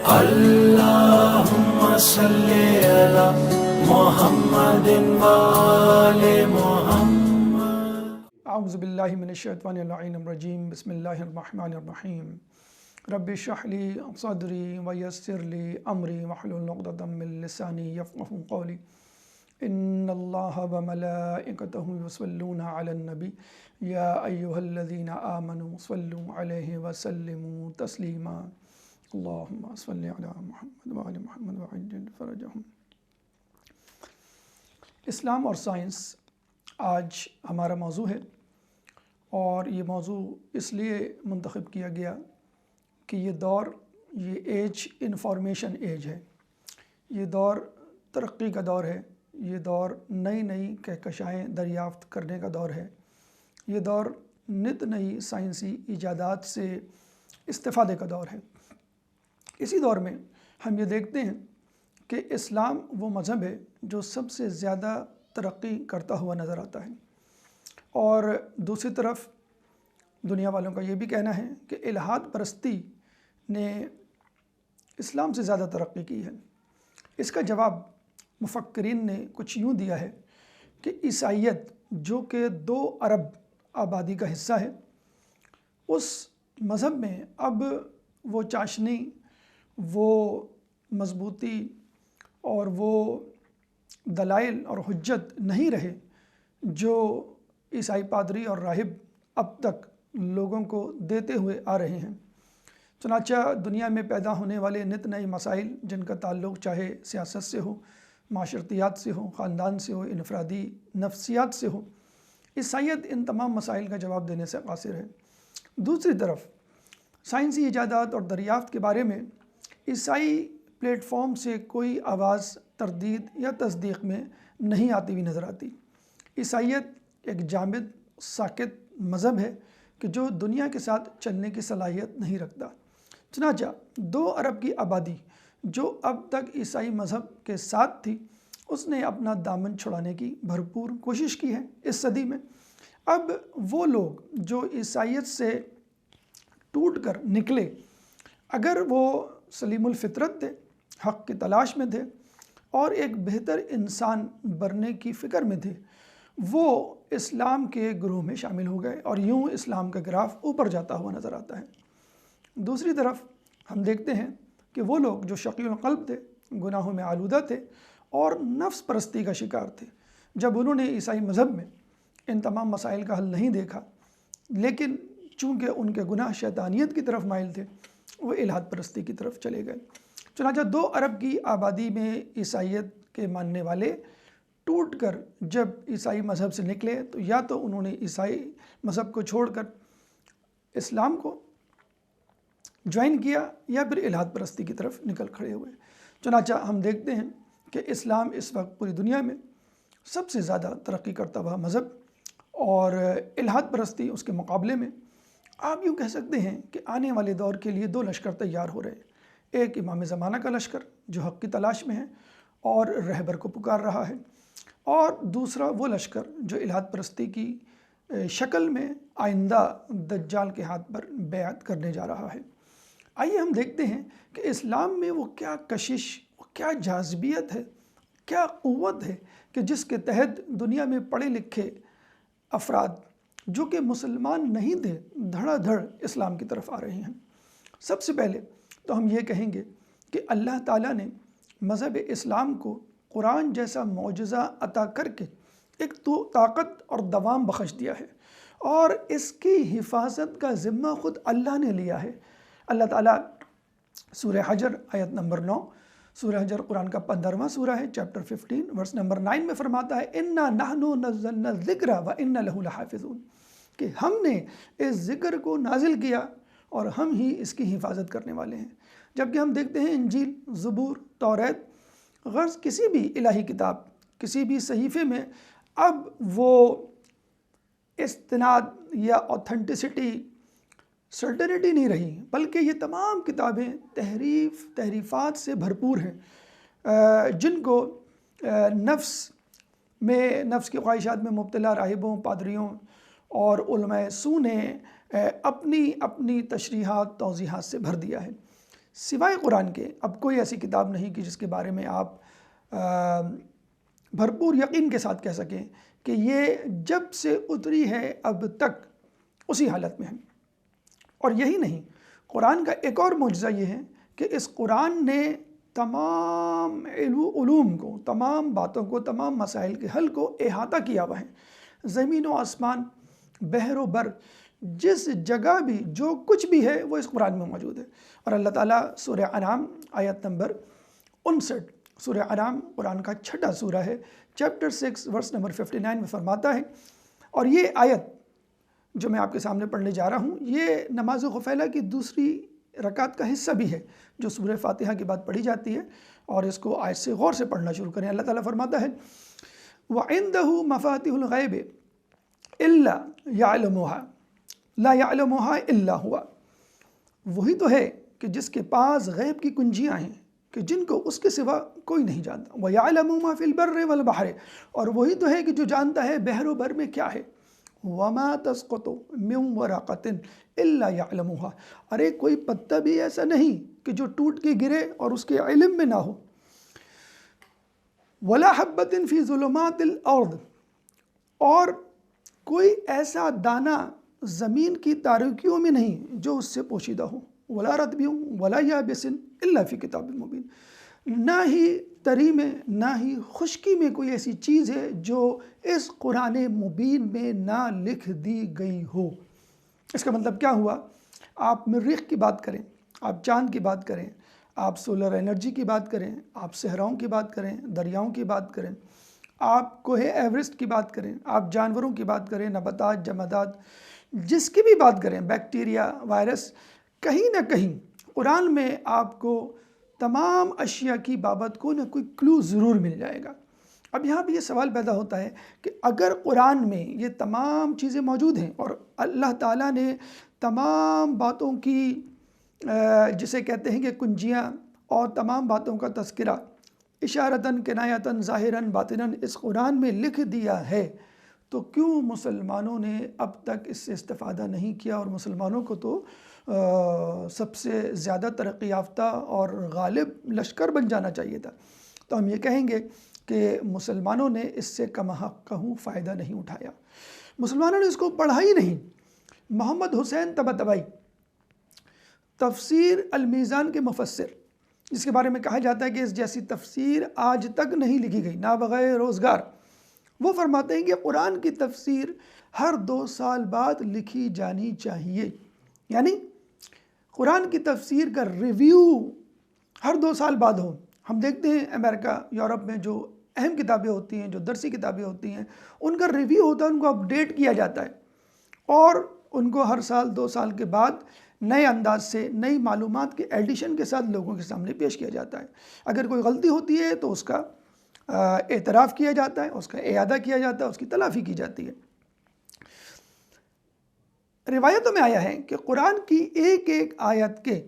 اللهم صل على محمد وآل محمد. اعوذ باللہ من الشیطان اللعین الرجیم. بسم اللہ الرحمن الرحیم. رب اشرح لی صدری ویسر لی امری واحلل عقدۃ من لسانی یفقہوا قولی. ان اللہ وملائکتہ یصلون علی النبی یا ایہا الذین آمنوا صلوا علیہ وسلموا تسلیما. اللہم صل علی محمد وآل محمد وعجل فرجہم. اسلام اور سائنس آج ہمارا موضوع ہے، اور یہ موضوع اس لیے منتخب کیا گیا کہ یہ دور، یہ ایج انفارمیشن ایج ہے، یہ دور ترقی کا دور ہے، یہ دور نئی نئی کہکشائیں دریافت کرنے کا دور ہے، یہ دور نت نئی سائنسی ایجادات سے استفادے کا دور ہے. اسی دور میں ہم یہ دیکھتے ہیں کہ اسلام وہ مذہب ہے جو سب سے زیادہ ترقی کرتا ہوا نظر آتا ہے، اور دوسری طرف دنیا والوں کا یہ بھی کہنا ہے کہ الہاد پرستی نے اسلام سے زیادہ ترقی کی ہے. اس کا جواب مفکرین نے کچھ یوں دیا ہے کہ عیسائیت جو کہ 2 ارب آبادی کا حصہ ہے، اس مذہب میں اب وہ چاشنی، وہ مضبوطی اور وہ دلائل اور حجت نہیں رہے جو عیسائی پادری اور راہب اب تک لوگوں کو دیتے ہوئے آ رہے ہیں. چنانچہ دنیا میں پیدا ہونے والے نت نئے مسائل جن کا تعلق چاہے سیاست سے ہو، معاشرتیات سے ہو، خاندان سے ہو، انفرادی نفسیات سے ہو، عیسائیت ان تمام مسائل کا جواب دینے سے قاصر ہے. دوسری طرف سائنسی ایجادات اور دریافت کے بارے میں عیسائی پلیٹ فارم سے کوئی آواز تردید یا تصدیق میں نہیں آتی ہوئی نظر آتی. عیسائیت ایک جامد ساکت مذہب ہے کہ جو دنیا کے ساتھ چلنے کی صلاحیت نہیں رکھتا. چنانچہ 2 ارب کی آبادی جو اب تک عیسائی مذہب کے ساتھ تھی، اس نے اپنا دامن چھڑانے کی بھرپور کوشش کی ہے اس صدی میں. اب وہ لوگ جو عیسائیت سے ٹوٹ کر نکلے، اگر وہ سلیم الفطرت تھے، حق کی تلاش میں تھے اور ایک بہتر انسان بننے کی فکر میں تھے، وہ اسلام کے گروہ میں شامل ہو گئے، اور یوں اسلام کا گراف اوپر جاتا ہوا نظر آتا ہے. دوسری طرف ہم دیکھتے ہیں کہ وہ لوگ جو شقی القلب تھے، گناہوں میں آلودہ تھے اور نفس پرستی کا شکار تھے، جب انہوں نے عیسائی مذہب میں ان تمام مسائل کا حل نہیں دیکھا، لیکن چونکہ ان کے گناہ شیطانیت کی طرف مائل تھے، وہ الہاد پرستی کی طرف چلے گئے. چنانچہ 2 ارب کی آبادی میں عیسائیت کے ماننے والے ٹوٹ کر جب عیسائی مذہب سے نکلے تو یا تو انہوں نے عیسائی مذہب کو چھوڑ کر اسلام کو جوائن کیا، یا پھر الہاد پرستی کی طرف نکل کھڑے ہوئے. چنانچہ ہم دیکھتے ہیں کہ اسلام اس وقت پوری دنیا میں سب سے زیادہ ترقی کرتا ہوا مذہب، اور الہاد پرستی اس کے مقابلے میں آپ یوں کہہ سکتے ہیں کہ آنے والے دور کے لیے 2 لشکر تیار ہو رہے ہیں. ایک امام زمانہ کا لشکر جو حق کی تلاش میں ہے اور رہبر کو پکار رہا ہے، اور دوسرا وہ لشکر جو الہاد پرستی کی شکل میں آئندہ دجال کے ہاتھ پر بیعت کرنے جا رہا ہے. آئیے ہم دیکھتے ہیں کہ اسلام میں وہ کیا کشش، وہ کیا جاذبیت ہے، کیا قوت ہے کہ جس کے تحت دنیا میں پڑھے لکھے افراد جو کہ مسلمان نہیں تھے، دھڑا دھڑ اسلام کی طرف آ رہے ہیں. سب سے پہلے تو ہم یہ کہیں گے کہ اللہ تعالیٰ نے مذہب اسلام کو قرآن جیسا معجزہ عطا کر کے ایک طاقت اور دوام بخش دیا ہے، اور اس کی حفاظت کا ذمہ خود اللہ نے لیا ہے. اللہ تعالیٰ سورہ حجر آیت نمبر 9، سورہ حجر قرآن کا 15واں سورہ ہے، چیپٹر 15 ورس نمبر 9 میں فرماتا ہے اِنَّا نَحْنُ نَزَّلْنَا الذِّكْرَ وَإِنَّا لَهُ لَحَافِظُونَ، کہ ہم نے اس ذکر کو نازل کیا اور ہم ہی اس کی حفاظت کرنے والے ہیں. جبکہ ہم دیکھتے ہیں انجیل، زبور، توریت، غرض کسی بھی الہی کتاب، کسی بھی صحیفے میں اب وہ استناد یا اوتھنٹسٹی، سرٹنٹی نہیں رہی، بلکہ یہ تمام کتابیں تحریفات سے بھرپور ہیں، جن کو نفس کی خواہشات میں مبتلا راہبوں، پادریوں اور علماء سو نے اپنی تشریحات، توضیحات سے بھر دیا ہے. سوائے قرآن کے اب کوئی ایسی کتاب نہیں کہ جس کے بارے میں آپ بھرپور یقین کے ساتھ کہہ سکیں کہ یہ جب سے اتری ہے اب تک اسی حالت میں ہے۔ اور یہی نہیں، قرآن کا ایک اور معجزہ یہ ہے کہ اس قرآن نے تمام علوم کو، تمام باتوں کو، تمام مسائل کے حل کو احاطہ کیا ہوا ہے۔ زمین و آسمان، بحر و بر، جس جگہ بھی جو کچھ بھی ہے وہ اس قرآن میں موجود ہے۔ اور اللہ تعالیٰ سورہ انعام آیت نمبر 59، سورہ انعام قرآن کا 6واں سورہ ہے، چیپٹر 6 ورس نمبر 59 میں فرماتا ہے، اور یہ آیت جو میں آپ کے سامنے پڑھنے جا رہا ہوں یہ نماز غفیلہ کی دوسری رکعت کا حصہ بھی ہے جو سورہ فاتحہ کے بعد پڑھی جاتی ہے، اور اس کو آیت سے غور سے پڑھنا شروع کریں۔ اللہ تعالیٰ فرماتا ہے وَعِندَهُ مَفَاتِحُ الْغَيْبِ إِلَّا يَعْلَمُهَا لَا يَعْلَمُهَا إِلَّا هُوَ، وہی تو ہے کہ جس کے پاس غیب کی کنجیاں ہیں کہ جن کو اس کے سوا کوئی نہیں جانتا۔ وَيَعْلَمُ مَا فِي الْبَرِّ وَالْبَحْرِ، اور وہی تو ہے کہ جو جانتا ہے بحر و بر میں کیا ہے۔ وَمَا تَسْقُطُ مِن وَرَقَةٍ إِلَّا يَعْلَمُهَا، ارے کوئی پتا بھی ایسا نہیں کہ جو ٹوٹ کے گرے اور اس کے علم میں نہ ہو۔ وَلَا حَبَّةٍ فِي ظُلُمَاتِ الْأَرْضِ، اور کوئی ایسا دانہ زمین کی تاریکیوں میں نہیں جو اس سے پوشیدہ ہو۔ وَلَا رَطْبٍ وَلَا يَابِسٍ إِلَّا فِي كِتَابٍ مُبِينٍ، نہ ہی تری میں نہ ہی خشکی میں کوئی ایسی چیز ہے جو اس قرآن مبین میں نہ لکھ دی گئی ہو۔ اس کا مطلب کیا ہوا؟ آپ مریخ کی بات کریں، آپ چاند کی بات کریں، آپ سولر انرجی کی بات کریں، آپ صحراؤں کی بات کریں، دریاؤں کی بات کریں، آپ کوہ ایورسٹ کی بات کریں، آپ جانوروں کی بات کریں، نباتات، جمادات، جس کی بھی بات کریں، بیکٹیریا، وائرس، کہیں نہ کہیں قرآن میں آپ کو تمام اشیاء کی بابت کو نہ کوئی کلو ضرور مل جائے گا۔ اب یہاں بھی یہ سوال پیدا ہوتا ہے کہ اگر قرآن میں یہ تمام چیزیں موجود ہیں اور اللہ تعالیٰ نے تمام باتوں کی جسے کہتے ہیں کہ کنجیاں اور تمام باتوں کا تذکرہ اشارتاً، کنایتاً، ظاہراً، باطناً اس قرآن میں لکھ دیا ہے، تو کیوں مسلمانوں نے اب تک اس سے استفادہ نہیں کیا؟ اور مسلمانوں کو تو سب سے زیادہ ترقی یافتہ اور غالب لشکر بن جانا چاہیے تھا۔ تو ہم یہ کہیں گے کہ مسلمانوں نے اس سے کم حق کہوں فائدہ نہیں اٹھایا، مسلمانوں نے اس کو پڑھا ہی نہیں۔ محمد حسین طباطبائی تفسیر المیزان کے مفسر، جس کے بارے میں کہا جاتا ہے کہ اس جیسی تفسیر آج تک نہیں لکھی گئی نابغہ روزگار، وہ فرماتے ہیں کہ قرآن کی تفسیر ہر 2 سال بعد لکھی جانی چاہیے، یعنی قرآن کی تفسیر کا ریویو ہر 2 سال بعد ہو۔ ہم دیکھتے ہیں امریکہ، یورپ میں جو اہم کتابیں ہوتی ہیں، جو درسی کتابیں ہوتی ہیں، ان کا ریویو ہوتا ہے، ان کو اپڈیٹ کیا جاتا ہے، اور ان کو ہر سال 2 سال کے بعد نئے انداز سے نئی معلومات کے ایڈیشن کے ساتھ لوگوں کے سامنے پیش کیا جاتا ہے۔ اگر کوئی غلطی ہوتی ہے تو اس کا اعتراف کیا جاتا ہے، اس کا اعادہ کیا جاتا ہے، اس کی تلافی کی جاتی ہے۔ روایتوں میں آیا ہے کہ قرآن کی ایک ایک آیت کے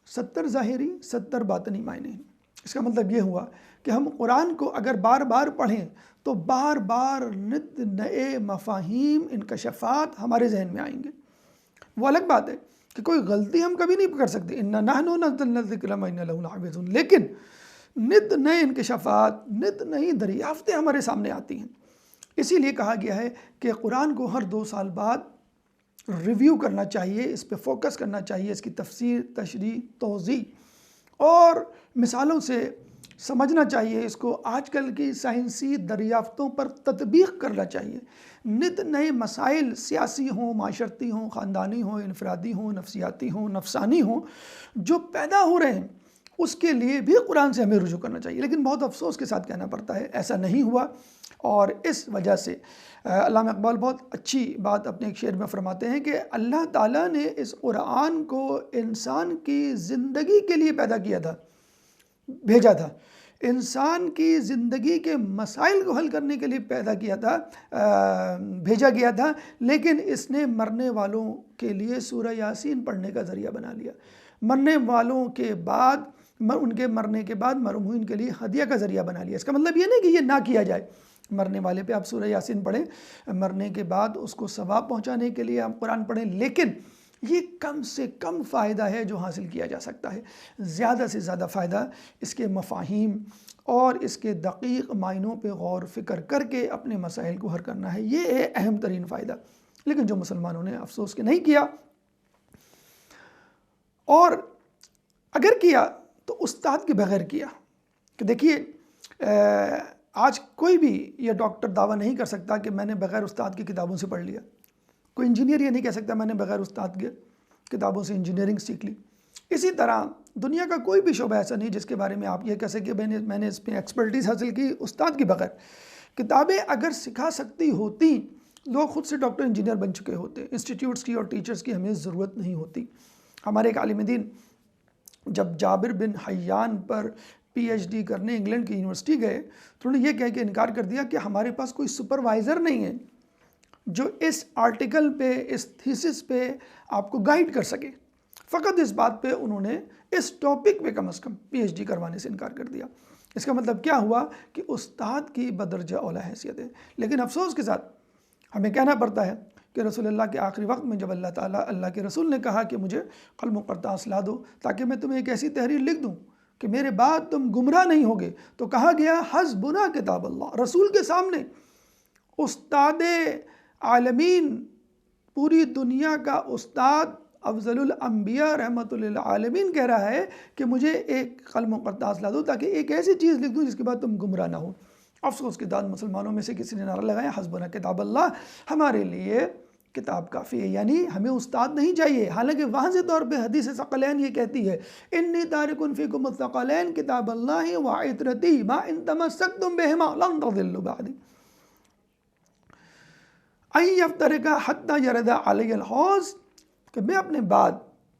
70 ظاہری 70 باطنی معنی ہیں۔ اس کا مطلب یہ ہوا کہ ہم قرآن کو اگر بار بار پڑھیں تو بار بار نت نئے مفاہیم، انکشافات ہمارے ذہن میں آئیں گے۔ وہ الگ بات ہے کہ کوئی غلطی ہم کبھی نہیں کر سکتے، اِنَّا نَحْنُ نَزَّلْنَا الذِّكْرَ وَإِنَّا لَهُ لَحَافِظُونَ، لیکن نت نئے انکشافات، نت نئی دریافتیں ہمارے سامنے آتی ہیں۔ اسی لیے کہا گیا ہے کہ قرآن کو ہر 2 سال بعد ریویو کرنا چاہیے، اس پہ فوکس کرنا چاہیے، اس کی تفسیر، تشریح، توضیح اور مثالوں سے سمجھنا چاہیے، اس کو آج کل کی سائنسی دریافتوں پر تطبیق کرنا چاہیے۔ نت نئے مسائل سیاسی ہوں، معاشرتی ہوں، خاندانی ہوں، انفرادی ہوں، نفسیاتی ہوں، نفسانی ہوں، جو پیدا ہو رہے ہیں، اس کے لیے بھی قرآن سے ہمیں رجوع کرنا چاہیے۔ لیکن بہت افسوس کے ساتھ کہنا پڑتا ہے ایسا نہیں ہوا، اور اس وجہ سے علامہ اقبال بہت اچھی بات اپنے ایک شعر میں فرماتے ہیں کہ اللہ تعالیٰ نے اس قرآن کو انسان کی زندگی کے لیے پیدا کیا تھا، بھیجا تھا، انسان کی زندگی کے مسائل کو حل کرنے کے لیے پیدا کیا تھا، بھیجا گیا تھا، لیکن اس نے مرنے والوں کے لیے سورہ یاسین پڑھنے کا ذریعہ بنا لیا، مرنے والوں کے بعد، ان کے مرنے کے بعد مرحومین کے لیے ہدیہ کا ذریعہ بنا لیا۔ اس کا مطلب یہ نہیں کہ یہ نہ کیا جائے، مرنے والے پہ آپ سورہ یاسین پڑھیں، مرنے کے بعد اس کو ثواب پہنچانے کے لیے آپ قرآن پڑھیں، لیکن یہ کم سے کم فائدہ ہے جو حاصل کیا جا سکتا ہے۔ زیادہ سے زیادہ فائدہ اس کے مفاہیم اور اس کے دقیق معنوں پہ غور فکر کر کے اپنے مسائل کو حل کرنا ہے، یہ ہے اہم ترین فائدہ۔ لیکن جو مسلمانوں نے افسوس کہ نہیں کیا، اور اگر کیا تو استاد کے بغیر کیا۔ کہ دیکھیے آج کوئی بھی یہ ڈاکٹر دعویٰ نہیں کر سکتا کہ میں نے بغیر استاد کی کتابوں سے پڑھ لیا، کوئی انجینئر یہ نہیں کہہ سکتا میں نے بغیر استاد کے کتابوں سے انجینئرنگ سیکھ لی۔ اسی طرح دنیا کا کوئی بھی شعبہ ایسا نہیں جس کے بارے میں آپ یہ کہہ سکیں کہ میں نے اس پہ ایکسپرٹیز حاصل کی استاد کے بغیر۔ کتابیں اگر سکھا سکتی ہوتی، لوگ خود سے ڈاکٹر انجینئر بن چکے ہوتے، انسٹیٹیوٹس کی اور ٹیچرز کی ہمیں ضرورت نہیں ہوتی۔ ہمارے ایک عالم دین جب جابر بن حیان پر پی ایچ ڈی کرنے انگلینڈ کی یونیورسٹی گئے تو انہوں نے یہ کہہ کے انکار کر دیا کہ ہمارے پاس کوئی سپروائزر نہیں ہے جو اس آرٹیکل پہ، اس تھیسس پہ آپ کو گائیڈ کر سکے۔ فقط اس بات پہ انہوں نے اس ٹاپک پہ کم از کم پی ایچ ڈی کروانے سے انکار کر دیا۔ اس کا مطلب کیا ہوا کہ استاد کی بدرجہ اولیٰ حیثیت ہے۔ لیکن افسوس کے ساتھ ہمیں کہنا پڑتا ہے کہ رسول اللہ کے آخری وقت میں جب اللہ تعالیٰ، اللہ کے رسول نے کہا کہ مجھے قلم و کرتاس لا دو تاکہ میں تمہیں ایک ایسی تحریر لکھ دوں کہ میرے بعد تم گمراہ نہیں ہوگے، تو کہا گیا حسبنا کتاب اللہ۔ رسول کے سامنے استاد عالمین، پوری دنیا کا استاد، افضل الانبیاء رحمۃ للعالمین کہہ رہا ہے کہ مجھے ایک قلم و کرتاس لا دو تاکہ ایک ایسی چیز لکھ دوں جس کے بعد تم گمراہ نہ ہو۔ افسوس کے بعد مسلمانوں میں سے کسی نے نعرہ لگایا حسبنا کتاب اللہ، ہمارے لیے کتاب کافی ہے، یعنی ہمیں استاد نہیں چاہیے۔ حالانکہ واضح طور پہ حدیث ثقلین یہ کہتی ہے انی تارک فیکم الثقلین کتاب اللہ وعطرتی ما ان تمسکتم بہما لن تضلوا بعدی ان یفترق حتی یرد علی الحوض، کہ میں اپنے بعد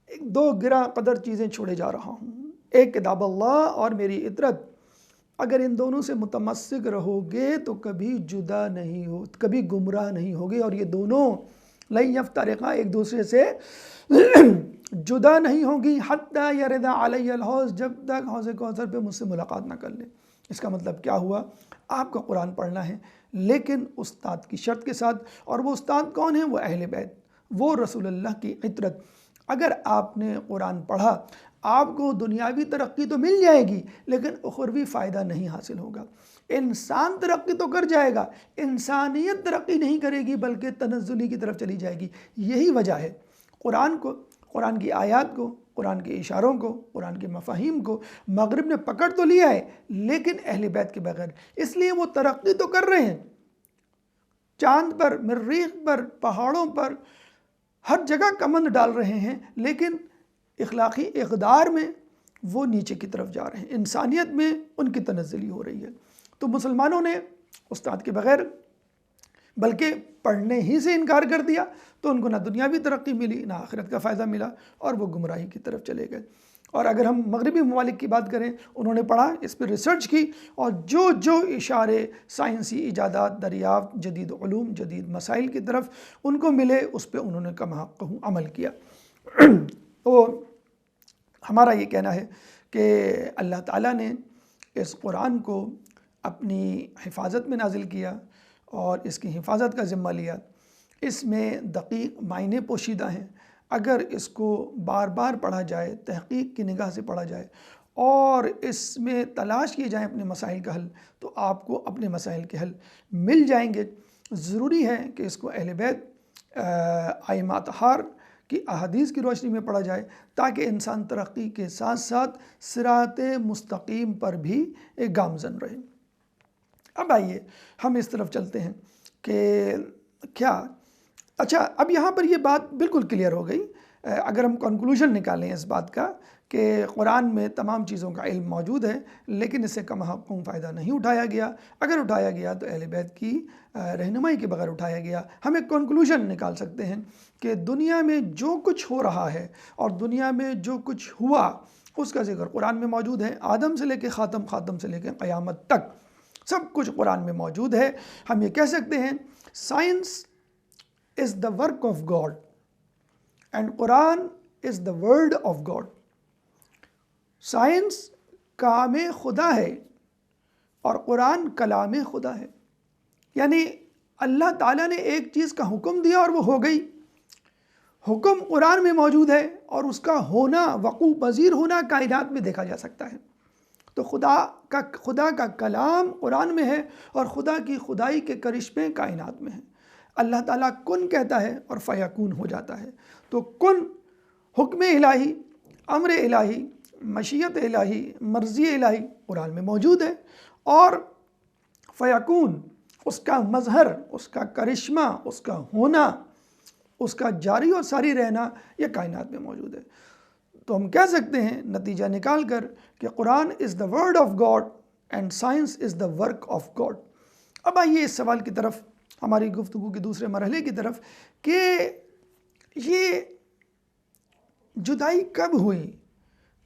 ایک دو گراں قدر چیزیں چھوڑے جا رہا ہوں، ایک کتاب اللہ اور میری عطرت۔ اگر ان دونوں سے متمسک رہو گے تو کبھی جدا نہیں ہو، کبھی گمراہ نہیں ہوگے، اور یہ دونوں لن یفترقا، ایک دوسرے سے جدا نہیں ہوگی، حتی یرد علی الحوض، جب تک حوض کوثر پہ مجھ سے ملاقات نہ کر لیں۔ اس کا مطلب کیا ہوا؟ آپ کا قرآن پڑھنا ہے لیکن استاد کی شرط کے ساتھ، اور وہ استاد کون ہیں؟ وہ اہل بیت، وہ رسول اللہ کی عطرت۔ اگر آپ نے قرآن پڑھا، آپ کو دنیاوی ترقی تو مل جائے گی لیکن اخروی فائدہ نہیں حاصل ہوگا۔ انسان ترقی تو کر جائے گا، انسانیت ترقی نہیں کرے گی بلکہ تنزلی کی طرف چلی جائے گی۔ یہی وجہ ہے قرآن کو، قرآن کی آیات کو، قرآن کے اشاروں کو، قرآن کے مفاہیم کو مغرب نے پکڑ تو لیا ہے لیکن اہل بیت کے بغیر۔ اس لیے وہ ترقی تو کر رہے ہیں، چاند پر، مریخ پر، پہاڑوں پر، ہر جگہ کمند ڈال رہے ہیں، لیکن اخلاقی اقدار میں وہ نیچے کی طرف جا رہے ہیں، انسانیت میں ان کی تنزلی ہو رہی ہے۔ تو مسلمانوں نے استاد کے بغیر بلکہ پڑھنے ہی سے انکار کر دیا، تو ان کو نہ دنیاوی ترقی ملی نہ آخرت کا فائدہ ملا، اور وہ گمراہی کی طرف چلے گئے۔ اور اگر ہم مغربی ممالک کی بات کریں، انہوں نے پڑھا، اس پہ ریسرچ کی، اور جو اشارے سائنسی ایجادات، دریافت، جدید علوم، جدید مسائل کی طرف ان کو ملے، اس پہ انہوں نے کما عمل کیا۔ تو ہمارا یہ کہنا ہے کہ اللہ تعالیٰ نے اس قرآن کو اپنی حفاظت میں نازل کیا اور اس کی حفاظت کا ذمہ لیا۔ اس میں دقیق معنی پوشیدہ ہیں، اگر اس کو بار بار پڑھا جائے، تحقیق کی نگاہ سے پڑھا جائے اور اس میں تلاش کیے جائیں اپنے مسائل کا حل، تو آپ کو اپنے مسائل کے حل مل جائیں گے۔ ضروری ہے کہ اس کو اہل بیت، ائمہ اطہار کی احادیث کی روشنی میں پڑھا جائے تاکہ انسان ترقی کے ساتھ ساتھ صراط مستقیم پر بھی ایک گامزن رہے۔ اب آئیے ہم اس طرف چلتے ہیں کہ کیا، اچھا اب یہاں پر یہ بات بالکل کلیئر ہو گئی۔ اگر ہم کنکلوژن نکالیں اس بات کا کہ قرآن میں تمام چیزوں کا علم موجود ہے لیکن اس سے کم حقوں فائدہ نہیں اٹھایا گیا، اگر اٹھایا گیا تو اہل بیت کی رہنمائی کے بغیر اٹھایا گیا۔ ہم ایک کنکلوژن نکال سکتے ہیں کہ دنیا میں جو کچھ ہو رہا ہے اور دنیا میں جو کچھ ہوا اس کا ذکر قرآن میں موجود ہے، آدم سے لے کے خاتم، خاتم سے لے کے قیامت تک سب کچھ قرآن میں موجود ہے۔ ہم یہ کہہ سکتے ہیں science is the work of God and Quran is the word of God۔ Science کام خدا ہے اور قرآن کلام خدا ہے، یعنی اللہ تعالیٰ نے ایک چیز کا حکم دیا اور وہ ہو گئی، حکم قرآن میں موجود ہے اور اس کا ہونا، وقوع پذیر ہونا کائنات میں دیکھا جا سکتا ہے۔ تو خدا کا کلام قرآن میں ہے اور خدا کی خدائی کے کرشمے کائنات میں ہیں۔ اللہ تعالیٰ کن کہتا ہے اور فیکون ہو جاتا ہے۔ تو کن حکم الہی، امر الہی، مشیت الہی، مرضی الہی قرآن میں موجود ہے، اور فیکون اس کا مظہر، اس کا کرشمہ، اس کا ہونا، اس کا جاری اور ساری رہنا یہ کائنات میں موجود ہے۔ تو ہم کہہ سکتے ہیں نتیجہ نکال کر کہ Quran is the word of God and science is the work of God. اب آئیے اس سوال کی طرف، ہماری گفتگو کے دوسرے مرحلے کی طرف، کہ یہ جدائی کب ہوئی،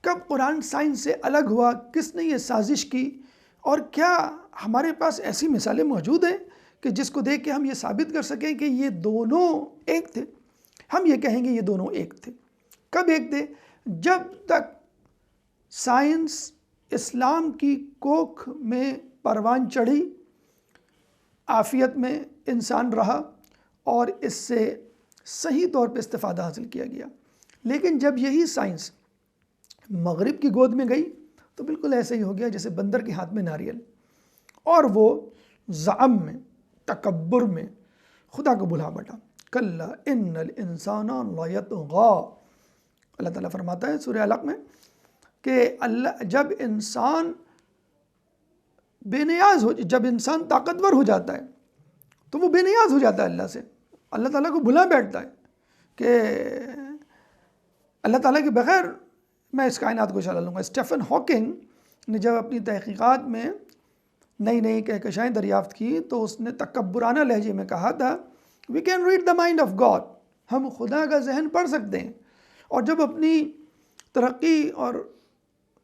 کب قرآن سائنس سے الگ ہوا، کس نے یہ سازش کی، اور کیا ہمارے پاس ایسی مثالیں موجود ہیں کہ جس کو دیکھ کے ہم یہ ثابت کر سکیں کہ یہ دونوں ایک تھے؟ ہم یہ کہیں گے یہ دونوں ایک تھے۔ کب ایک تھے؟ جب تک سائنس اسلام کی کوکھ میں پروان چڑھی، عافیت میں انسان رہا اور اس سے صحیح طور پہ استفادہ حاصل کیا گیا۔ لیکن جب یہی سائنس مغرب کی گود میں گئی تو بالکل ایسے ہی ہو گیا جیسے بندر کے ہاتھ میں ناریل، اور وہ زعم میں، تکبر میں خدا کو بھلا بیٹھا۔ کلا ان الانسان لیطغی، اللہ تعالیٰ فرماتا ہے سورہ علق میں کہ جب انسان بے نیاز جب انسان طاقتور ہو جاتا ہے تو وہ بے نیاز ہو جاتا ہے اللہ سے، اللہ تعالیٰ کو بھلا بیٹھتا ہے کہ اللہ تعالیٰ کے بغیر میں اس کائنات کو چلا لوں گا۔ اسٹیفن ہاکنگ نے جب اپنی تحقیقات میں نئی نئی کہکشائیں دریافت کی تو اس نے تکبرانہ لہجے میں کہا تھا we can read the mind of God, ہم خدا کا ذہن پڑھ سکتے ہیں۔ اور جب اپنی ترقی اور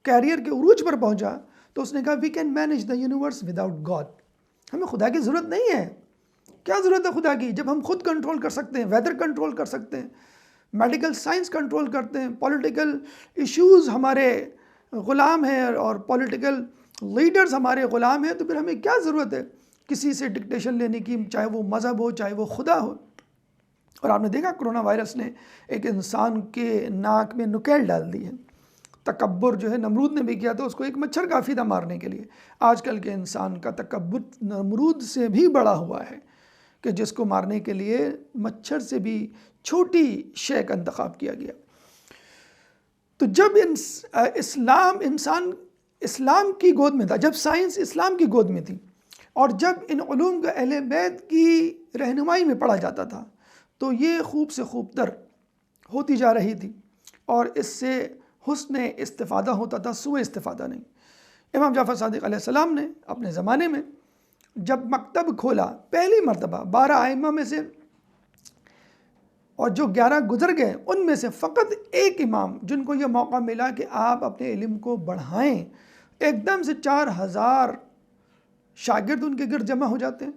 کیریئر کے عروج پر پہنچا تو اس نے کہا we can manage the universe without God, ہمیں خدا کی ضرورت نہیں ہے۔ کیا ضرورت ہے خدا کی جب ہم خود کنٹرول کر سکتے ہیں، ویدر کنٹرول کر سکتے ہیں، میڈیکل سائنس کنٹرول کرتے ہیں، پولیٹیکل ایشوز ہمارے غلام ہیں اور پولیٹیکل لیڈرز ہمارے غلام ہیں، تو پھر ہمیں کیا ضرورت ہے کسی سے ڈکٹیشن لینے کی، چاہے وہ مذہب ہو چاہے وہ خدا ہو۔ اور آپ نے دیکھا کرونا وائرس نے ایک انسان کے ناک میں نکیل ڈال دی ہے۔ تکبر جو ہے نمرود نے بھی کیا تھا، اس کو ایک مچھر کافی تھا مارنے کے لیے۔ آج کل کے انسان کا تکبر نمرود سے بھی بڑا ہوا ہے کہ جس کو مارنے کے لیے مچھر سے بھی چھوٹی شے کا انتخاب کیا گیا۔ تو جب اسلام کی گود میں تھا، جب سائنس اسلام کی گود میں تھی، اور جب ان علوم کا اہل بیت کی رہنمائی میں پڑھا جاتا تھا تو یہ خوب سے خوب تر ہوتی جا رہی تھی، اور اس سے حسن استفادہ ہوتا تھا، سوء استفادہ نہیں۔ امام جعفر صادق علیہ السلام نے اپنے زمانے میں جب مکتب کھولا، پہلی مرتبہ 12 ائمہ میں سے اور جو 11 گزر گئے ان میں سے فقط ایک امام جن کو یہ موقع ملا کہ آپ اپنے علم کو بڑھائیں، ایک دم سے 4000 شاگرد ان کے گرد جمع ہو جاتے ہیں۔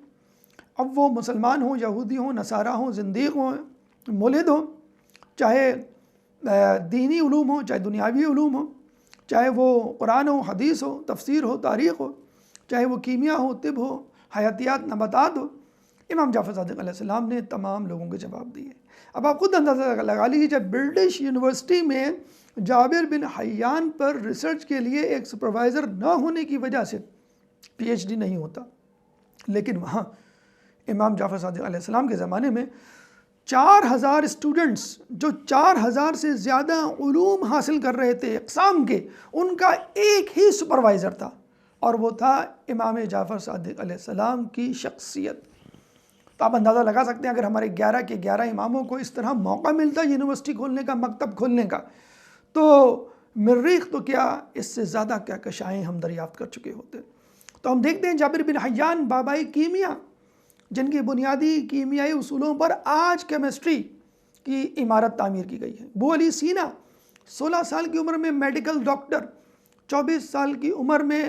اب وہ مسلمان ہوں، یہودی ہوں، نصارہ ہوں، زندیق ہوں، ملحد ہوں، چاہے دینی علوم ہوں چاہے دنیاوی علوم ہوں، چاہے وہ قرآن ہو، حدیث ہو، تفسیر ہو، تاریخ ہو، چاہے وہ کیمیا ہو، طب ہو، حیاتیات، نباتات ہو، امام جعفر صادق علیہ السلام نے تمام لوگوں کے جواب دیے۔ اب آپ خود اندازہ لگا لیجیے جب برٹش یونیورسٹی میں جابر بن حیان پر ریسرچ کے لیے ایک سپروائزر نہ ہونے کی وجہ سے پی ایچ ڈی نہیں ہوتا، لیکن وہاں امام جعفر صادق علیہ السلام کے زمانے میں 4000 اسٹوڈنٹس جو 4000 سے زیادہ علوم حاصل کر رہے تھے اقسام کے، ان کا ایک ہی سپروائزر تھا، اور وہ تھا امام جعفر صادق علیہ السلام کی شخصیت۔ تو آپ اندازہ لگا سکتے ہیں اگر ہمارے 11 کے 11 اماموں کو اس طرح موقع ملتا یونیورسٹی کھولنے کا، مکتب کھولنے کا، تو مریخ تو کیا اس سے زیادہ کیا کشائیں ہم دریافت کر چکے ہوتے۔ تو ہم دیکھتے ہیں جابر بن حیان بابائے کیمیا، جن کی بنیادی کیمیائی اصولوں پر آج کیمسٹری کی عمارت تعمیر کی گئی ہے۔ ابو علی سینا 16 سال کی عمر میں میڈیکل ڈاکٹر، 24 سال کی عمر میں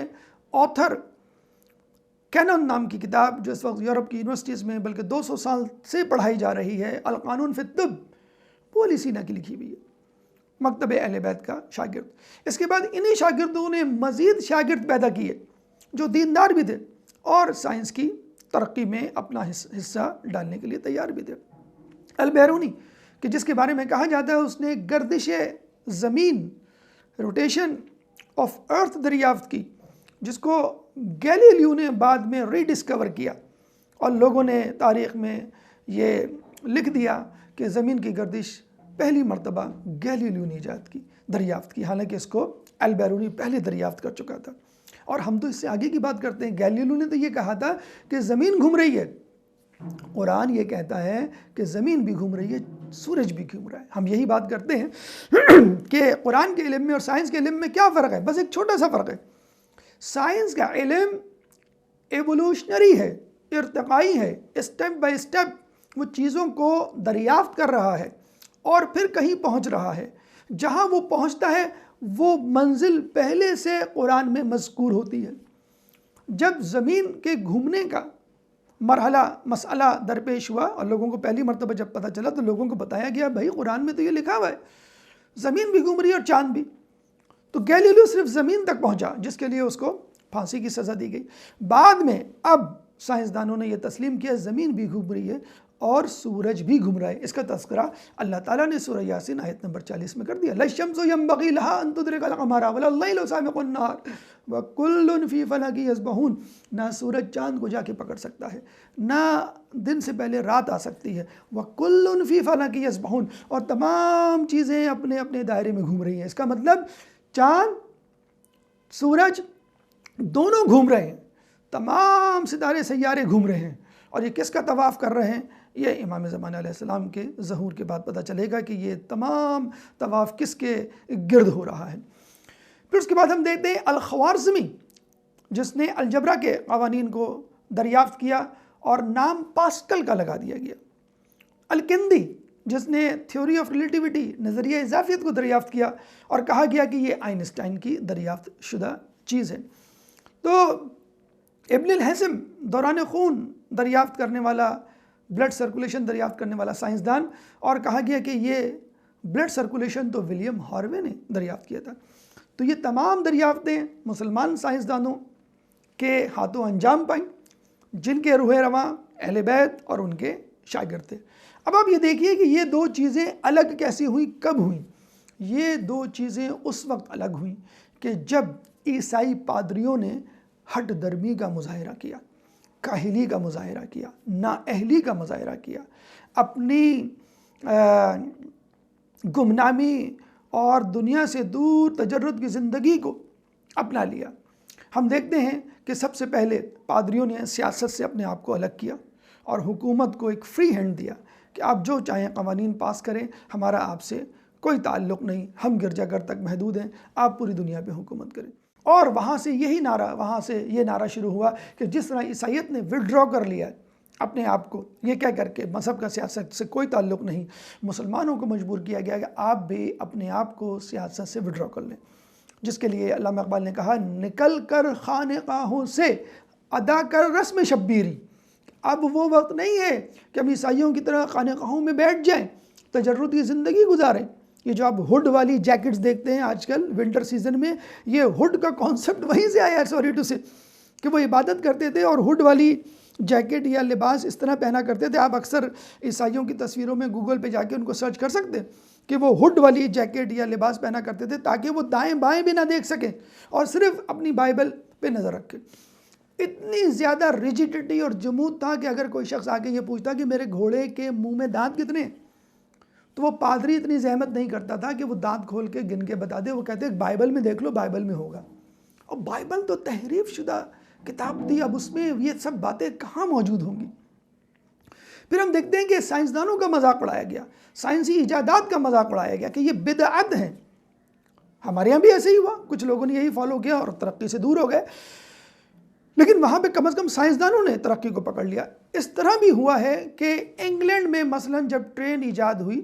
آتھر، کینن نام کی کتاب جو اس وقت یورپ کی یونیورسٹیز میں بلکہ 200 سال سے پڑھائی جا رہی ہے، القانون فی الطب، ابو علی سینا کی لکھی ہوئی ہے، مکتب اہل بیت کا شاگرد۔ اس کے بعد انہی شاگردوں نے مزید شاگرد پیدا کیے جو دیندار بھی تھے اور سائنس کی ترقی میں اپنا حصہ ڈالنے کے لیے تیار بھی تھے۔ البیرونی کہ جس کے بارے میں کہا جاتا ہے اس نے گردش زمین، روٹیشن آف ارتھ دریافت کی، جس کو گیلیلیو نے بعد میں ری ڈسکور کیا، اور لوگوں نے تاریخ میں یہ لکھ دیا کہ زمین کی گردش پہلی مرتبہ گیلیلیو نے ایجاد کی، دریافت کی، حالانکہ اس کو البیرونی پہلے دریافت کر چکا تھا۔ اور ہم تو اس سے آگے کی بات کرتے ہیں، گیلیلیو نے تو یہ کہا تھا کہ زمین گھوم رہی ہے، قرآن یہ کہتا ہے کہ زمین بھی گھوم رہی ہے، سورج بھی گھوم رہا ہے۔ ہم یہی بات کرتے ہیں کہ قرآن کے علم میں اور سائنس کے علم میں کیا فرق ہے؟ بس ایک چھوٹا سا فرق ہے، سائنس کا علم ایوولوشنری ہے، ارتقائی ہے، اسٹیپ بائی اسٹیپ وہ چیزوں کو دریافت کر رہا ہے اور پھر کہیں پہنچ رہا ہے، جہاں وہ پہنچتا ہے وہ منزل پہلے سے قرآن میں مذکور ہوتی ہے۔ جب زمین کے گھومنے کا مسئلہ درپیش ہوا اور لوگوں کو پہلی مرتبہ جب پتہ چلا تو لوگوں کو بتایا گیا بھائی قرآن میں تو یہ لکھا ہوا ہے زمین بھی گھوم رہی ہے اور چاند بھی، تو گیلیلیو صرف زمین تک پہنچا، جس کے لیے اس کو پھانسی کی سزا دی گئی۔ بعد میں اب سائنسدانوں نے یہ تسلیم کیا زمین بھی گھوم رہی ہے اور سورج بھی گھوم رہا ہے۔ اس کا تذکرہ اللہ تعالیٰ نے سورہ یاسین آیت نمبر 40 میں کر دیا، لا الشمس ينبغي لها ان تدرك القمر ولا الليل سابق النهار وكل في فلك يسبحون۔ نہ سورج چاند کو جا کے پکڑ سکتا ہے، نہ دن سے پہلے رات آ سکتی ہے، وكل في فلك يسبحون، اور تمام چیزیں اپنے اپنے دائرے میں گھوم رہی ہیں۔ اس کا مطلب چاند، سورج دونوں گھوم رہے ہیں، تمام ستارے سیارے گھوم رہے ہیں، اور یہ کس کا طواف کر رہے ہیں؟ یہ امام زمانہ علیہ السلام کے ظہور کے بعد پتہ چلے گا کہ یہ تمام طواف کس کے گرد ہو رہا ہے۔ پھر اس کے بعد ہم دیکھتے ہیں الخوارزمی، جس نے الجبرا کے قوانین کو دریافت کیا اور نام پاسکل کا لگا دیا گیا۔ الکندی، جس نے تھیوری آف ریلیٹیوٹی، نظریہ اضافیت کو دریافت کیا اور کہا گیا کہ یہ آئنسٹائن کی دریافت شدہ چیز ہے۔ تو ابن الحسم، دوران خون دریافت کرنے والا، بلڈ سرکولیشن دریافت کرنے والا سائنسدان، اور کہا گیا کہ یہ بلڈ سرکولیشن تو ولیم ہاروے نے دریافت کیا تھا۔ تو یہ تمام دریافتیں مسلمان سائنسدانوں کے ہاتھوں انجام پائیں، جن کے روح رواں اہل بیت اور ان کے شاگرد تھے۔ اب آپ یہ دیکھیے کہ یہ دو چیزیں الگ کیسی ہوئیں، کب ہوئیں؟ یہ دو چیزیں اس وقت الگ ہوئیں کہ جب عیسائی پادریوں نے ہٹ درمی کا مظاہرہ کیا، کاہلی کا مظاہرہ کیا، نااہلی کا مظاہرہ کیا، اپنی گمنامی اور دنیا سے دور تجرد کی زندگی کو اپنا لیا۔ ہم دیکھتے ہیں کہ سب سے پہلے پادریوں نے سیاست سے اپنے آپ کو الگ کیا اور حکومت کو ایک فری ہینڈ دیا کہ آپ جو چاہیں قوانین پاس کریں، ہمارا آپ سے کوئی تعلق نہیں، ہم گرجا گھر تک محدود ہیں، آپ پوری دنیا پہ حکومت کریں۔ اور وہاں سے یہ نعرہ شروع ہوا کہ جس طرح عیسائیت نے وڈرا کر لیا اپنے آپ کو، یہ کہہ کر کے مذہب کا سیاست سے کوئی تعلق نہیں، مسلمانوں کو مجبور کیا گیا کہ آپ بھی اپنے آپ کو سیاست سے وڈرا کر لیں، جس کے لیے علامہ اقبال نے کہا نکل کر خانقاہوں سے ادا کر رسم شبیری۔ اب وہ وقت نہیں ہے کہ ہم عیسائیوں کی طرح خانقاہوں میں بیٹھ جائیں، تجردی زندگی گزاریں۔ یہ جو آپ ہڈ والی جیکٹس دیکھتے ہیں آج کل ونٹر سیزن میں، یہ ہڈ کا کانسیپٹ وہیں سے آیا ہے، سوری ٹو سے، کہ وہ عبادت کرتے تھے اور ہڈ والی جیکٹ یا لباس اس طرح پہنا کرتے تھے۔ آپ اکثر عیسائیوں کی تصویروں میں گوگل پہ جا کے ان کو سرچ کر سکتے ہیں کہ وہ ہڈ والی جیکٹ یا لباس پہنا کرتے تھے تاکہ وہ دائیں بائیں بھی نہ دیکھ سکیں اور صرف اپنی بائبل پہ نظر رکھیں۔ اتنی زیادہ ریجیڈیٹی اور جمود تھا کہ اگر کوئی شخص آ کے یہ پوچھتا کہ میرے گھوڑے کے منہ میں دانت کتنے ہیں، تو وہ پادری اتنی زحمت نہیں کرتا تھا کہ وہ دانت کھول کے گن کے بتا دے، وہ کہتے ہیں بائبل میں دیکھ لو، بائبل میں ہوگا۔ اور بائبل تو تحریف شدہ کتاب تھی، اب اس میں یہ سب باتیں کہاں موجود ہوں گی؟ پھر ہم دیکھتے ہیں کہ سائنسدانوں کا مذاق اڑایا گیا، سائنسی ایجادات کا مذاق اڑایا گیا کہ یہ بدعت ہیں۔ ہمارے یہاں بھی ایسے ہی ہوا، کچھ لوگوں نے یہی فالو کیا اور ترقی سے دور ہو گئے، لیکن وہاں پہ کم از کم سائنسدانوں نے ترقی کو پکڑ لیا۔ اس طرح بھی ہوا ہے کہ انگلینڈ میں مثلا جب ٹرین ایجاد ہوئی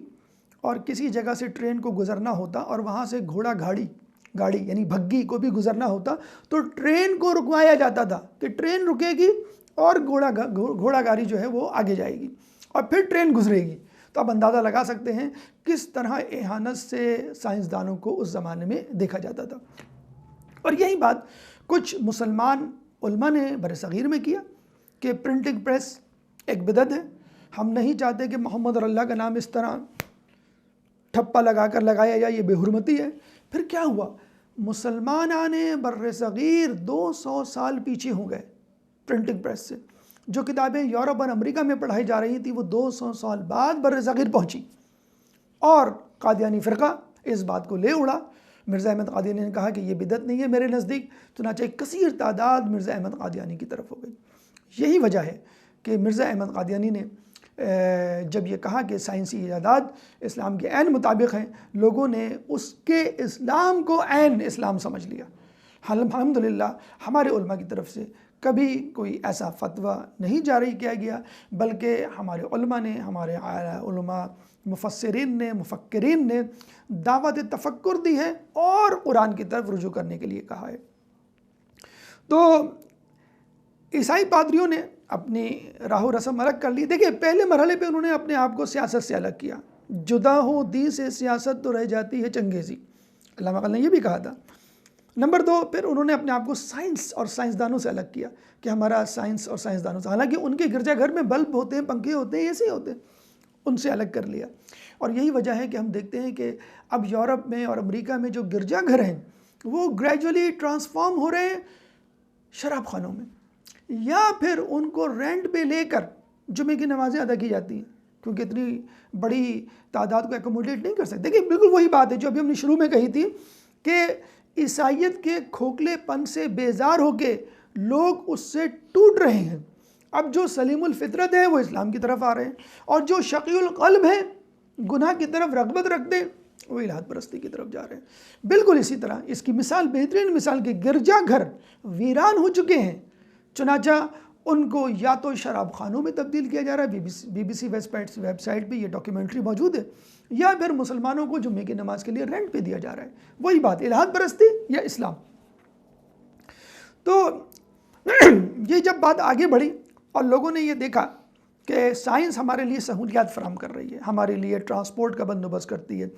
اور کسی جگہ سے ٹرین کو گزرنا ہوتا اور وہاں سے گھوڑا گاڑی یعنی بھگی کو بھی گزرنا ہوتا تو ٹرین کو رکوایا جاتا تھا کہ ٹرین رکے گی اور گھوڑا گاڑی جو ہے وہ آگے جائے گی اور پھر ٹرین گزرے گی۔ تو آپ اندازہ لگا سکتے ہیں کس طرح اہانت سے سائنسدانوں کو اس زمانے میں دیکھا جاتا تھا۔ اور یہی بات کچھ مسلمان علماء نے برصغیر میں کیا کہ پرنٹنگ پریس ایک بدعت ہے، ہم نہیں چاہتے کہ محمد اور اللہ کا نام اس طرح ٹھپا لگا کر لگایا جائے یہ بے حرمتی ہے۔ پھر کیا ہوا؟ مسلمان بر صغیر 200 سال پیچھے ہو گئے پرنٹنگ پریس سے۔ جو کتابیں یورپ اور امریکہ میں پڑھائی جا رہی تھیں وہ 200 سال بعد بر صغیر پہنچی، اور قادیانی فرقہ اس بات کو لے اڑا۔ مرزا احمد قادیانی نے کہا کہ یہ بدعت نہیں ہے میرے نزدیک، چنانچہ ایک کثیر تعداد مرزا احمد قادیانی کی طرف ہو گئی۔ یہی وجہ ہے کہ مرزا احمد قادیانی نے جب یہ کہا کہ سائنسی ایجادات اسلام کے عین مطابق ہیں، لوگوں نے اس کے اسلام کو عین اسلام سمجھ لیا۔ الحمدللہ ہمارے علماء کی طرف سے کبھی کوئی ایسا فتویٰ نہیں جاری کیا گیا، بلکہ ہمارے علماء نے، ہمارے علماء مفسرین نے، مفکرین نے دعوت تفکر دی ہے اور قرآن کی طرف رجوع کرنے کے لیے کہا ہے۔ تو عیسائی پادریوں نے اپنی راہ و رسم الگ کر لی۔ دیکھیں پہلے مرحلے پہ انہوں نے اپنے آپ کو سیاست سے الگ کیا۔ جدا ہو دین سے سیاست تو رہ جاتی ہے چنگیزی، علامہ اقبال نے یہ بھی کہا تھا۔ نمبر 2، پھر انہوں نے اپنے آپ کو سائنس اور سائنسدانوں سے الگ کیا کہ ہمارا سائنس اور سائنسدانوں سے، حالانکہ ان کے گرجا گھر میں بلب ہوتے ہیں، پنکھے ہوتے ہیں، ایسے ہوتے ہیں، ان سے الگ کر لیا۔ اور یہی وجہ ہے کہ ہم دیکھتے ہیں کہ اب یورپ میں اور امریکہ میں جو گرجا گھر ہیں وہ گریجولی ٹرانسفارم ہو رہے ہیں شراب خانوں میں، یا پھر ان کو رینٹ پہ لے کر جمعے کی نمازیں ادا کی جاتی ہیں، کیونکہ اتنی بڑی تعداد کو ایکوموڈیٹ نہیں کر سکتے۔ دیکھیں بالکل وہی بات ہے جو ابھی ہم نے شروع میں کہی تھی کہ عیسائیت کے کھوکھلے پن سے بیزار ہو کے لوگ اس سے ٹوٹ رہے ہیں۔ اب جو سلیم الفطرت ہیں وہ اسلام کی طرف آ رہے ہیں، اور جو شقی القلب ہیں، گناہ کی طرف رغبت رکھتے ہیں، وہ الہات پرستی کی طرف جا رہے ہیں۔ بالکل اسی طرح اس کی مثال، بہترین مثال، کہ گرجا گھر ویران ہو چکے ہیں، چنانچہ ان کو یا تو شراب خانوں میں تبدیل کیا جا رہا ہے، B B C website پہ یہ ڈاکیومنٹری موجود ہے، یا پھر مسلمانوں کو جمعے کی نماز کے لیے رینٹ پہ دیا جا رہا ہے۔ وہی بات، الہات پرستی یا اسلام۔ تو یہ جب بات آگے بڑھی اور لوگوں نے یہ دیکھا کہ سائنس ہمارے لیے سہولیات فراہم کر رہی ہے، ہمارے لیے ٹرانسپورٹ کا بندوبست کرتی ہے،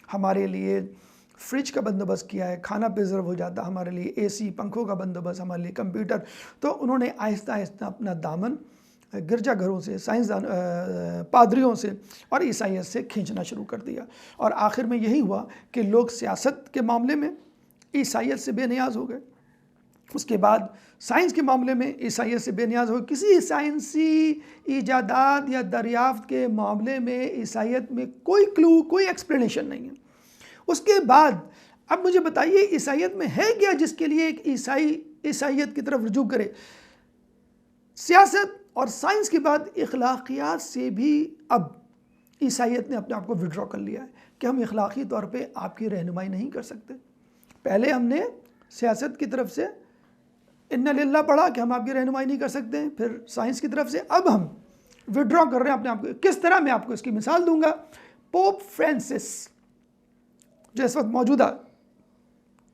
ہمارے لیے فریج کا بندوبست کیا ہے، کھانا پریزرو ہو جاتا، ہمارے لیے اے سی، پنکھوں کا بندوبست، ہمارے لیے کمپیوٹر، تو انہوں نے آہستہ آہستہ اپنا دامن گرجا گھروں سے، سائنسدان پادریوں سے اور عیسائیت سے کھینچنا شروع کر دیا۔ اور آخر میں یہی ہوا کہ لوگ سیاست کے معاملے میں عیسائیت سے بے نیاز ہو گئے، اس کے بعد سائنس کے معاملے میں عیسائیت سے بے نیاز ہو گئے۔ کسی سائنسی ایجادات یا دریافت کے معاملے میں عیسائیت میں کوئی کلو، کوئی ایکسپلینیشن نہیں ہے۔ اس کے بعد اب مجھے بتائیے عیسائیت میں ہے کیا جس کے لیے ایک عیسائی عیسائیت کی طرف رجوع کرے؟ سیاست اور سائنس کے بعد اخلاقیات سے بھی اب عیسائیت نے اپنے آپ کو وڈرا کر لیا ہے کہ ہم اخلاقی طور پہ آپ کی رہنمائی نہیں کر سکتے۔ پہلے ہم نے سیاست کی طرف سے ان للہ پڑھا کہ ہم آپ کی رہنمائی نہیں کر سکتے، پھر سائنس کی طرف سے اب ہم وڈرا کر رہے ہیں اپنے آپ کو۔ کس طرح؟ میں آپ کو اس کی مثال دوں گا۔ پوپ فرانسس جو اس وقت موجودہ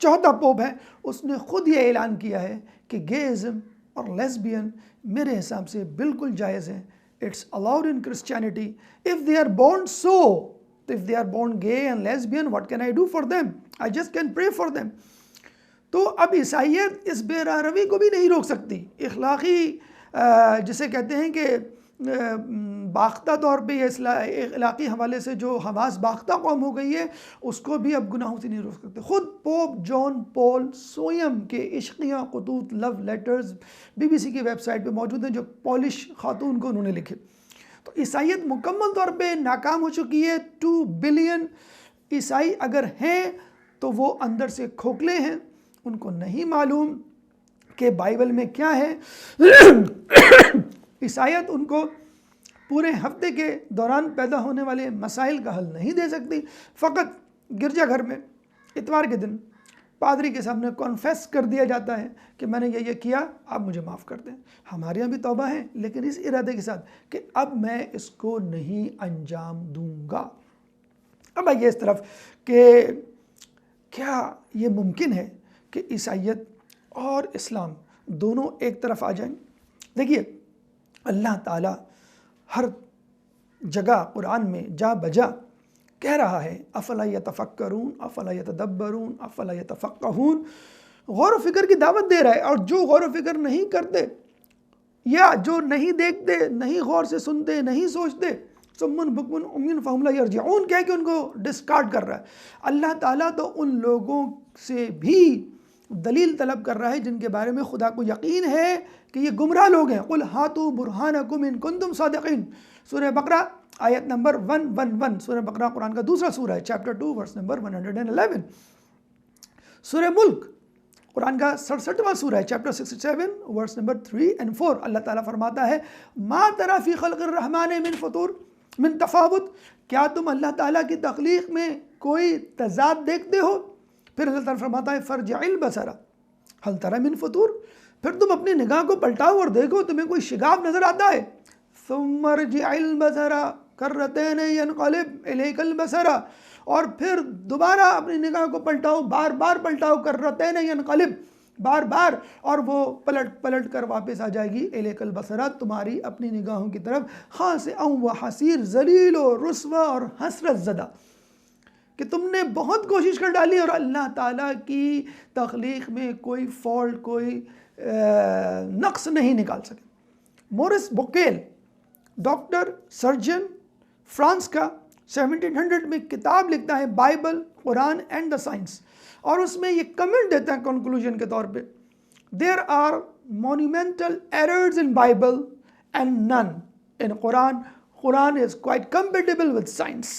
چوتھا پوپ ہے، اس نے خود یہ اعلان کیا ہے کہ گےازم اور لیسبین میرے حساب سے بالکل جائز ہیں۔ It's allowed in Christianity if they are born so, if they are born gay and lesbian what can I do for them? I just can pray for them. تو اب عیسائیت اس بے راہ روی کو بھی نہیں روک سکتی۔ اخلاقی جسے کہتے ہیں کہ باختہ طور پہ یہ اخلاقی حوالے سے جو حواس باختہ قوم ہو گئی ہے، اس کو بھی اب گناہوں سے نہیں روک سکتے۔ خود پوپ جان پول سویم کے عشقیہ خطوط، لو لیٹرز، بی بی سی کی ویب سائٹ پہ موجود ہیں، جو پولش خاتون کو انہوں نے لکھے۔ تو عیسائیت مکمل طور پہ ناکام ہو چکی ہے۔ 2 بلین عیسائی اگر ہیں تو وہ اندر سے کھوکھلے ہیں، ان کو نہیں معلوم کہ بائبل میں کیا ہے۔ عیسائیت ان کو پورے ہفتے کے دوران پیدا ہونے والے مسائل کا حل نہیں دے سکتی۔ فقط گرجا گھر میں اتوار کے دن پادری کے سامنے کنفیس کر دیا جاتا ہے کہ میں نے یہ کیا، آپ مجھے معاف کر دیں۔ ہمارے یہاں بھی توبہ ہے، لیکن اس ارادے کے ساتھ کہ اب میں اس کو نہیں انجام دوں گا۔ اب آئیے اس طرف کہ کیا یہ ممکن ہے کہ عیسائیت اور اسلام دونوں ایک طرف آ جائیں؟ دیکھیے اللہ تعالیٰ ہر جگہ قرآن میں جا بجا کہہ رہا ہے افلا یتفکرون، افلا یتدبرون، افلا یتفقہون، غور و فکر کی دعوت دے رہا ہے۔ اور جو غور و فکر نہیں کرتے یا جو نہیں دیکھتے، نہیں غور سے سنتے، نہیں سوچتے، سمن بکمن عمیٌ فہم لا یرجعون کہہ کے ان کو ڈسکارڈ کر رہا ہے۔ اللہ تعالیٰ تو ان لوگوں سے بھی دلیل طلب کر رہا ہے جن کے بارے میں خدا کو یقین ہے کہ یہ گمراہ لوگ ہیں۔ قل ہاتوا برہانکم ان کنتم صادقین، سورہ بقرہ آیت نمبر 111۔ سورہ بقرہ قرآن کا دوسرا سورہ ہے، چیپٹر 2 ورس نمبر 111۔ سورہ ملک قرآن کا 67واں سورہ ہے، چیپٹر 67 ورس نمبر 3 and 4۔ اللہ تعالیٰ فرماتا ہے ما تری فی خلق الرحمن من فطور من تفاوت، کیا تم اللہ تعالیٰ کی تخلیق میں کوئی تضاد دیکھتے ہو؟ پھر اللہ تعالیٰ فرماتا ہے فرجع البصر هل تری من فطور، پھر تم اپنی نگاہ کو پلٹاؤ اور دیکھو تمہیں کوئی شگاف نظر آتا ہے؟ ثم ارجع البصر کرتین ینقلب الیک البصر، اور پھر دوبارہ اپنی نگاہ کو پلٹاؤ، بار بار پلٹاؤ، کرتین ینقلب، بار بار، اور وہ پلٹ کر واپس آ جائے گی الیک البصر، تمہاری اپنی نگاہوں کی طرف، خاسئا و حسیر، ذلیل و رسوا اور حسرت زدہ، کہ تم نے بہت کوشش کر ڈالی اور اللہ تعالیٰ کی تخلیق میں کوئی فالٹ، کوئی نقص نہیں نکال سکے۔ مورس بوکیل، ڈاکٹر سرجن فرانس کا، 1700 میں کتاب لکھتا ہے Bible, Quran and the science, اور اس میں یہ کمنٹ دیتا ہے کنکلوژن کے طور پہ، there are monumental errors in Bible and none in Quran, Quran is quite compatible with science.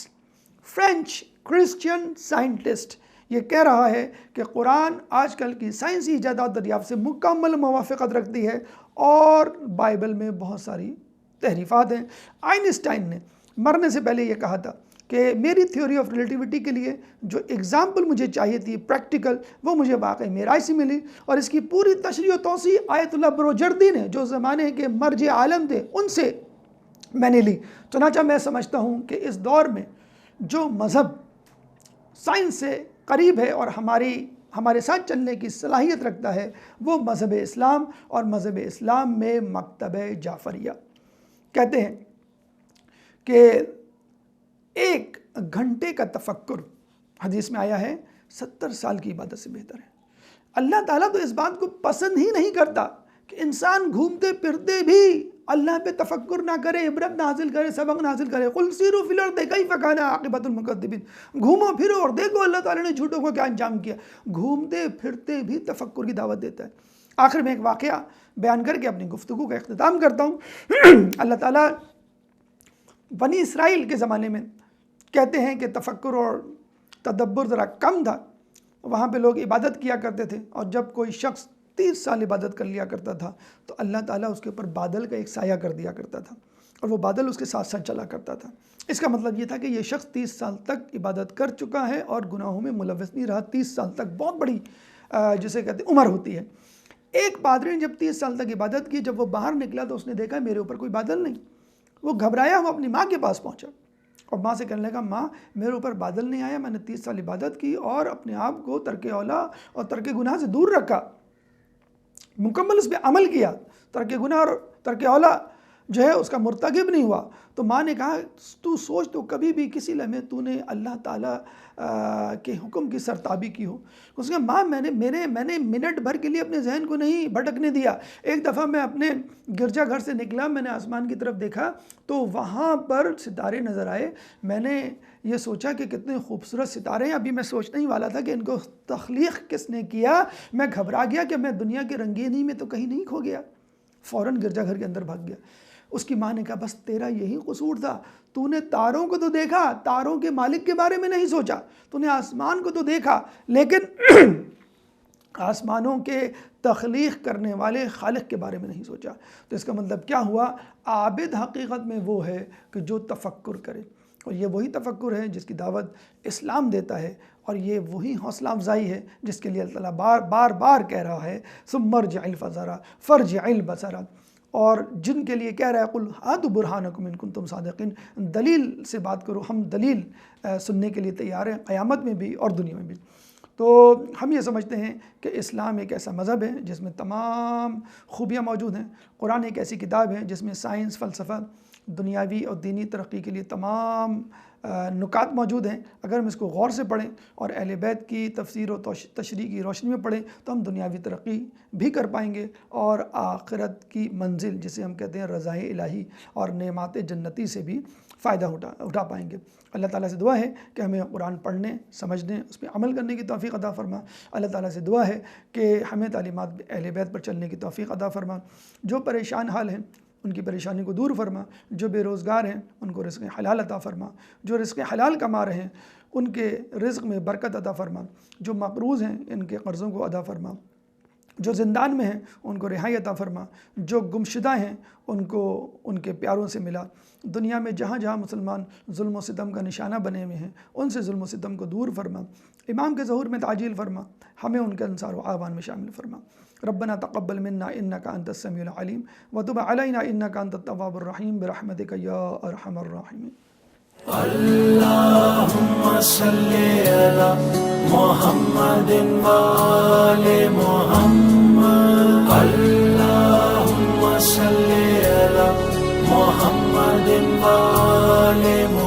French Christian scientist یہ کہہ رہا ہے کہ قرآن آج کل کی سائنسی ایجادات دریافت سے مکمل موافقت رکھتی ہے، اور بائبل میں بہت ساری تحریفات ہیں۔ آئنسٹائن نے مرنے سے پہلے یہ کہا تھا کہ میری تھیوری آف ریلیٹیوٹی کے لیے جو اگزامپل مجھے چاہیے تھی پریکٹیکل، وہ مجھے واقعی معراج سے ملی، اور اس کی پوری تشریح و توسیع آیت اللہ بروجردی نے، جو زمانے کے مرجع عالم تھے، ان سے میں نے لی۔ چنانچہ میں سمجھتا ہوں کہ اس دور میں جو مذہب سائنس سے قریب ہے اور ہمارے ساتھ چلنے کی صلاحیت رکھتا ہے، وہ مذہب اسلام، اور مذہب اسلام میں مکتبہ جعفریہ۔ کہتے ہیں کہ 1 گھنٹے کا تفکر، حدیث میں آیا ہے، 70 سال کی عبادت سے بہتر ہے۔ اللہ تعالیٰ تو اس بات کو پسند ہی نہیں کرتا کہ انسان گھومتے پھرتے بھی اللہ پہ تفکر نہ کرے، عبرت نہ حاصل کرے، سبق نہ حاصل کرے۔ قل سیروا فی الارض کیف کان عاقبۃ المکذبین، گھومو پھرو اور دیکھو اللہ تعالیٰ نے جھوٹوں کو کیا انجام کیا۔ گھومتے پھرتے بھی تفکر کی دعوت دیتا ہے۔ آخر میں ایک واقعہ بیان کر کے اپنی گفتگو کا اختتام کرتا ہوں۔ اللہ تعالیٰ بنی اسرائیل کے زمانے میں کہتے ہیں کہ تفکر اور تدبر ذرا کم تھا، وہاں پہ لوگ عبادت کیا کرتے تھے، اور جب کوئی شخص 30 سال عبادت کر لیا کرتا تھا تو اللہ تعالیٰ اس کے اوپر بادل کا ایک سایہ کر دیا کرتا تھا، اور وہ بادل اس کے ساتھ ساتھ چلا کرتا تھا۔ اس کا مطلب یہ تھا کہ یہ شخص 30 سال تک عبادت کر چکا ہے اور گناہوں میں ملوث نہیں رہا۔ 30 سال تک بہت بڑی جسے کہتے ہیں عمر ہوتی ہے۔ ایک پادری نے جب 30 سال تک عبادت کی، جب وہ باہر نکلا تو اس نے دیکھا میرے اوپر کوئی بادل نہیں۔ وہ گھبرایا، وہ اپنی ماں کے پاس پہنچا اور ماں سے کہنے لگا، ماں میرے اوپر بادل نہیں آیا، میں نے 30 سال عبادت کی اور اپنے آپ کو ترک اولا اور ترک گناہ سے دور رکھا، مکمل اس پہ عمل کیا، ترک گناہ اور ترک اولا جو ہے اس کا مرتکب نہیں ہوا۔ تو ماں نے کہا، تو سوچ تو کبھی بھی کسی لمحے تو نے اللہ تعالیٰ کے حکم کی سرتابی کی ہو؟ اس نے کہا، ماں میں نے منٹ بھر کے لیے اپنے ذہن کو نہیں بھٹکنے دیا۔ ایک دفعہ میں اپنے گرجا گھر سے نکلا، میں نے آسمان کی طرف دیکھا تو وہاں پر ستارے نظر آئے۔ میں نے یہ سوچا کہ کتنے خوبصورت ستارے ہیں، ابھی میں سوچنے ہی والا تھا کہ ان کو تخلیق کس نے کیا۔ میں گھبرا گیا کہ میں دنیا کے رنگینی میں تو کہیں نہیں کھو گیا، فوراً گرجا گھر کے اندر بھاگ گیا۔ اس کی ماں نے کہا، بس تیرا یہی قصور تھا، تو نے تاروں کو تو دیکھا، تاروں کے مالک کے بارے میں نہیں سوچا، تو نے آسمان کو تو دیکھا لیکن آسمانوں کے تخلیق کرنے والے خالق کے بارے میں نہیں سوچا۔ تو اس کا مطلب کیا ہوا؟ عابد حقیقت میں وہ ہے کہ جو تفکر کرے، اور یہ وہی تفکر ہے جس کی دعوت اسلام دیتا ہے، اور یہ وہی حوصلہ افزائی ہے جس کے لیے اللہ تعالیٰ بار بار کہہ رہا ہے ثم ارجع البصر فرجع البصر، اور جن کے لیے کہہ رہا ہے قل ہاتوا برہانکم ان کنتم صادقین، دلیل سے بات کرو، ہم دلیل سننے کے لیے تیار ہیں، قیامت میں بھی اور دنیا میں بھی۔ تو ہم یہ سمجھتے ہیں کہ اسلام ایک ایسا مذہب ہے جس میں تمام خوبیاں موجود ہیں۔ قرآن ایک ایسی کتاب ہے جس میں سائنس، فلسفہ، دنیاوی اور دینی ترقی کے لیے تمام نکات موجود ہیں، اگر ہم اس کو غور سے پڑھیں اور اہل بیت کی تفسیر و تشریح کی روشنی میں پڑھیں تو ہم دنیاوی ترقی بھی کر پائیں گے اور آخرت کی منزل جسے ہم کہتے ہیں رضائے الہی اور نعمات جنتی سے بھی فائدہ اٹھا پائیں گے۔ اللہ تعالیٰ سے دعا ہے کہ ہمیں قرآن پڑھنے، سمجھنے، اس پہ عمل کرنے کی توفیق عطا فرما۔ اللہ تعالیٰ سے دعا ہے کہ ہمیں تعلیمات اہل بیت پر چلنے کی توفیق عطا فرما۔ جو پریشان حال ہیں ان کی پریشانی کو دور فرما، جو بے روزگار ہیں ان کو رزق حلال عطا فرما، جو رزق حلال کما رہے ہیں ان کے رزق میں برکت عطا فرما، جو مقروض ہیں ان کے قرضوں کو ادا فرما، جو زندان میں ہیں ان کو رہائی عطا فرما، جو گمشدہ ہیں ان کو ان کے پیاروں سے ملا۔ دنیا میں جہاں جہاں مسلمان ظلم و ستم کا نشانہ بنے ہوئے ہیں ان سے ظلم و ستم کو دور فرما، امام کے ظہور میں تعجیل فرما، ہمیں ان کے انصار و اعوان میں شامل فرما۔ ربنا تقبل منا انك انت السميع العليم وتب علينا انك انت التواب الرحيم برحمتك يا ارحم الراحمين۔ اللهم صل على محمد وآل محمد، اللهم صل على محمد وآل محمد۔